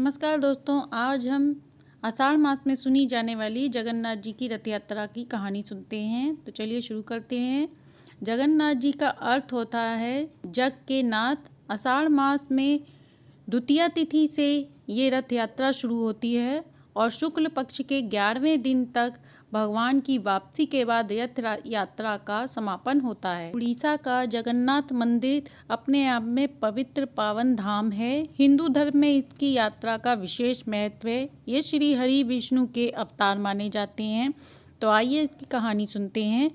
नमस्कार दोस्तों, आज हम आषाढ़ मास में सुनी जाने वाली जगन्नाथ जी की रथ यात्रा की कहानी सुनते हैं। तो चलिए शुरू करते हैं। जगन्नाथ जी का अर्थ होता है जग के नाथ। आषाढ़ मास में द्वितीया तिथि से ये रथ यात्रा शुरू होती है और शुक्ल पक्ष के 11वें दिन तक भगवान की वापसी के बाद रथ यात्रा का समापन होता है। उड़ीसा का जगन्नाथ मंदिर अपने आप में पवित्र पावन धाम है। हिंदू धर्म में इसकी यात्रा का विशेष महत्व है। ये श्री हरि विष्णु के अवतार माने जाते हैं। तो आइए इसकी कहानी सुनते हैं।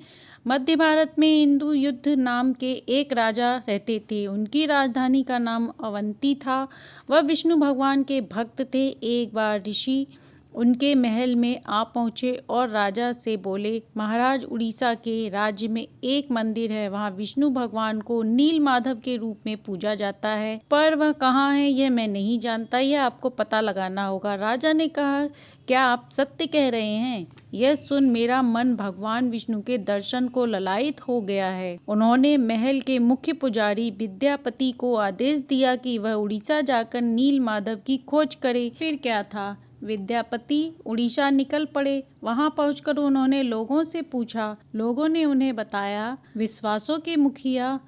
मध्य भारत में इंदु युद्ध नाम के एक राजा रहते थे। उनकी राजधानी का नाम अवंती था। वह विष्णु भगवान के भक्त थे। एक बार ऋषि उनके महल में आ पहुँचे और राजा से बोले, महाराज, उड़ीसा के राज्य में एक मंदिर है। वहाँ विष्णु भगवान को नील माधव के रूप में पूजा जाता है, पर वह कहाँ है यह मैं नहीं जानता, यह आपको पता लगाना होगा। राजा ने कहा, क्या आप सत्य कह रहे हैं? यह सुन मेरा मन भगवान विष्णु के दर्शन को ललायित हो गया है। उन्होंने महल के मुख्य पुजारी विद्यापति को आदेश दिया कि वह उड़ीसा जाकर नील माधव की खोज करे। फिर क्या था, विद्यापति उड़ीसा निकल पड़े। वहां पहुंचकर उन्होंने लोगों से पूछा। लोगों ने उन्हें बताया। विश्वासों के मुखिया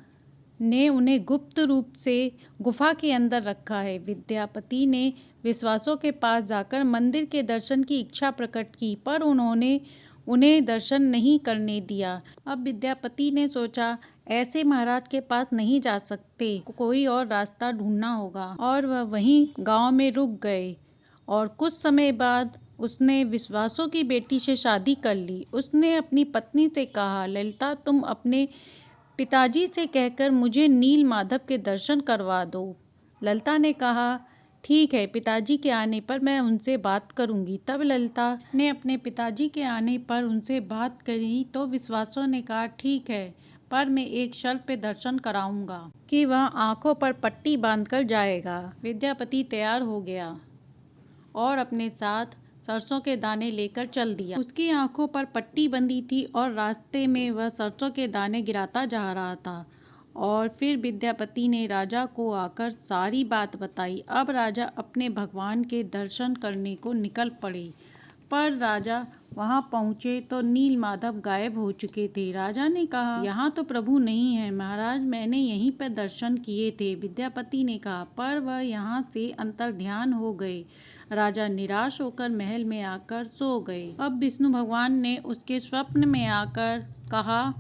ने उन्हें गुप्त रूप से गुफा के अंदर रखा है। विद्यापति ने विश्वासों के पास जाकर मंदिर के दर्शन की इच्छा प्रकट की, पर उन्होंने उन्हें दर्शन नहीं करने दिया। अब विद्यापति ने सोचा, ऐसे महाराज के पास नहीं जा सकते, कोई और रास्ता ढूंढना होगा, और वह वहीं गांव में रुक गए। और कुछ समय बाद उसने विश्वासों की बेटी से शादी कर ली। उसने अपनी पत्नी से कहा, ललिता, तुम अपने पिताजी से कहकर मुझे नील माधव के दर्शन करवा दो। ललिता ने कहा, ठीक है, पिताजी के आने पर मैं उनसे बात करूंगी। तब ललिता ने अपने पिताजी के आने पर उनसे बात करी तो विश्वासों ने कहा, ठीक है, पर मैं एक शर्त पे दर्शन कराऊंगा कि वह आंखों पर पट्टी बांधकर जाएगा। विद्यापति तैयार हो गया और अपने साथ सरसों के दाने लेकर चल दिया। उसकी आंखों पर पट्टी बंधी थी और रास्ते में वह सरसों के दाने गिराता जा रहा था। और फिर विद्यापति ने राजा को आकर सारी बात बताई। अब राजा अपने भगवान के दर्शन करने को निकल पड़े, पर राजा वहां पहुंचे तो नील माधव गायब हो चुके थे। राजा ने कहा, यहाँ तो प्रभु नहीं है। महाराज, मैंने यहीं पर दर्शन किए थे। विद्यापति ने कहा, पर वह यहाँ से अंतर्ध्यान हो गए। राजा निराश होकर महल में आकर सो गए। अब विष्णु भगवान ने उसके स्वप्न में आकर कहा,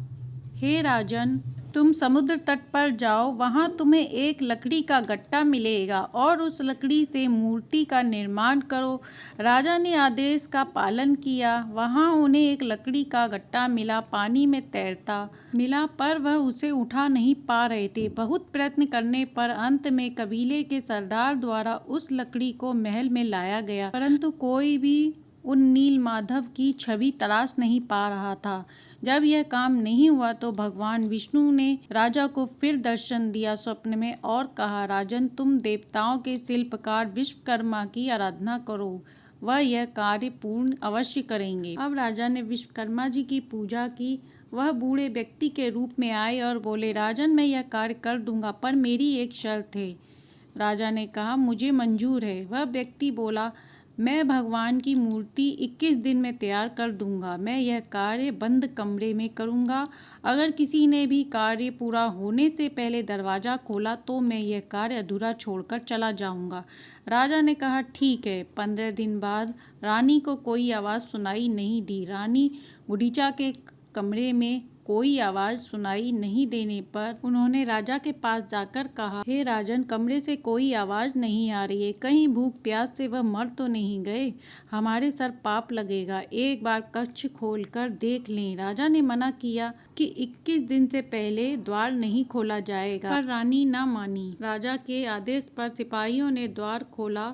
हे राजन, तुम समुद्र तट पर जाओ, वहां तुम्हें एक लकड़ी का गट्टा मिलेगा और उस लकड़ी से मूर्ति का निर्माण करो। राजा ने आदेश का पालन किया। वहां उन्हें एक लकड़ी का गट्टा मिला, पानी में तैरता मिला, पर वह उसे उठा नहीं पा रहे थे। बहुत प्रयत्न करने पर अंत में कबीले के सरदार द्वारा उस लकड़ी को महल में लाया गया, परंतु कोई भी उन नील माधव की छवि तलाश नहीं पा रहा था। जब यह काम नहीं हुआ तो भगवान विष्णु ने राजा को फिर दर्शन दिया स्वप्न में और कहा, राजन, तुम देवताओं के शिल्पकार विश्वकर्मा की आराधना करो, वह यह कार्य पूर्ण अवश्य करेंगे। अब राजा ने विश्वकर्मा जी की पूजा की। वह बूढ़े व्यक्ति के रूप में आए और बोले, राजन, मैं यह कार्य कर दूंगा, पर मेरी एक शर्त है। राजा ने कहा, मुझे मंजूर है। वह व्यक्ति बोला, मैं भगवान की मूर्ति 21 दिन में तैयार कर दूंगा। मैं यह कार्य बंद कमरे में करूंगा। अगर किसी ने भी कार्य पूरा होने से पहले दरवाजा खोला तो मैं यह कार्य अधूरा छोड़कर चला जाऊंगा। राजा ने कहा, ठीक है। 15 दिन बाद रानी को कोई आवाज़ सुनाई नहीं दी। रानी गुडीचा के कमरे में कोई आवाज़ सुनाई नहीं देने पर उन्होंने राजा के पास जाकर कहा, हे राजन, कमरे से कोई आवाज़ नहीं आ रही है। कहीं भूख प्यास से वह मर तो नहीं गए? हमारे सर पाप लगेगा। एक बार कक्ष खोलकर देख लें। राजा ने मना किया कि 21 दिन से पहले द्वार नहीं खोला जाएगा, पर रानी न मानी। राजा के आदेश पर सिपाहियों ने द्वार खोला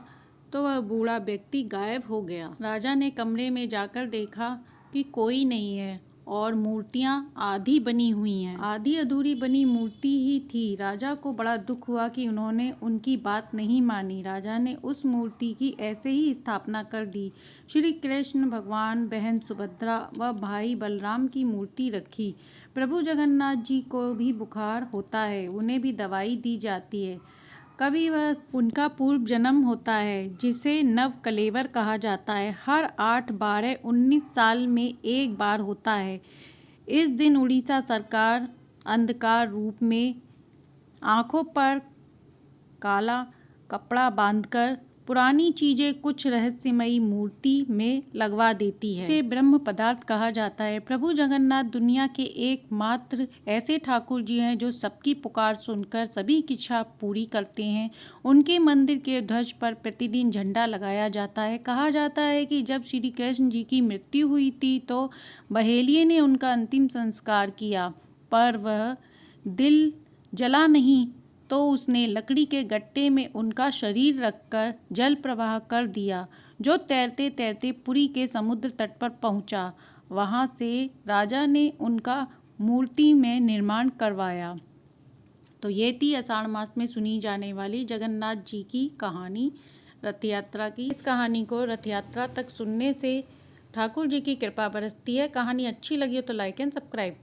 तो वह बूढ़ा व्यक्ति गायब हो गया। राजा ने कमरे में जाकर देखा कि कोई नहीं है और मूर्तियां आधी बनी हुई हैं। आधी अधूरी बनी मूर्ति ही थी। राजा को बड़ा दुख हुआ कि उन्होंने उनकी बात नहीं मानी। राजा ने उस मूर्ति की ऐसे ही स्थापना कर दी। श्री कृष्ण भगवान, बहन सुभद्रा व भाई बलराम की मूर्ति रखी। प्रभु जगन्नाथ जी को भी बुखार होता है, उन्हें भी दवाई दी जाती है। कभी वह उनका पूर्व जन्म होता है जिसे नव कलेवर कहा जाता है। हर 8, 12, 19 साल में एक बार होता है। इस दिन उड़ीसा सरकार अंधकार रूप में आंखों पर काला कपड़ा बांधकर पुरानी चीजें कुछ रहस्यमयी मूर्ति में लगवा देती है। इसे ब्रह्म पदार्थ कहा जाता है। प्रभु जगन्नाथ दुनिया के एकमात्र ऐसे ठाकुर जी हैं जो सबकी पुकार सुनकर सभी की इच्छा पूरी करते हैं। उनके मंदिर के ध्वज पर प्रतिदिन झंडा लगाया जाता है। कहा जाता है कि जब श्री कृष्ण जी की मृत्यु हुई थी तो बहेलिये ने उनका अंतिम संस्कार किया, पर वह दिल जला नहीं तो उसने लकड़ी के गट्टे में उनका शरीर रखकर जल प्रवाह कर दिया, जो तैरते तैरते पुरी के समुद्र तट पर पहुंचा। वहां से राजा ने उनका मूर्ति में निर्माण करवाया। तो ये थी आषाढ़ मास में सुनी जाने वाली जगन्नाथ जी की कहानी, रथ यात्रा की। इस कहानी को रथ यात्रा तक सुनने से ठाकुर जी की कृपा बरसती है। कहानी अच्छी लगी हो तो लाइक एंड सब्सक्राइब।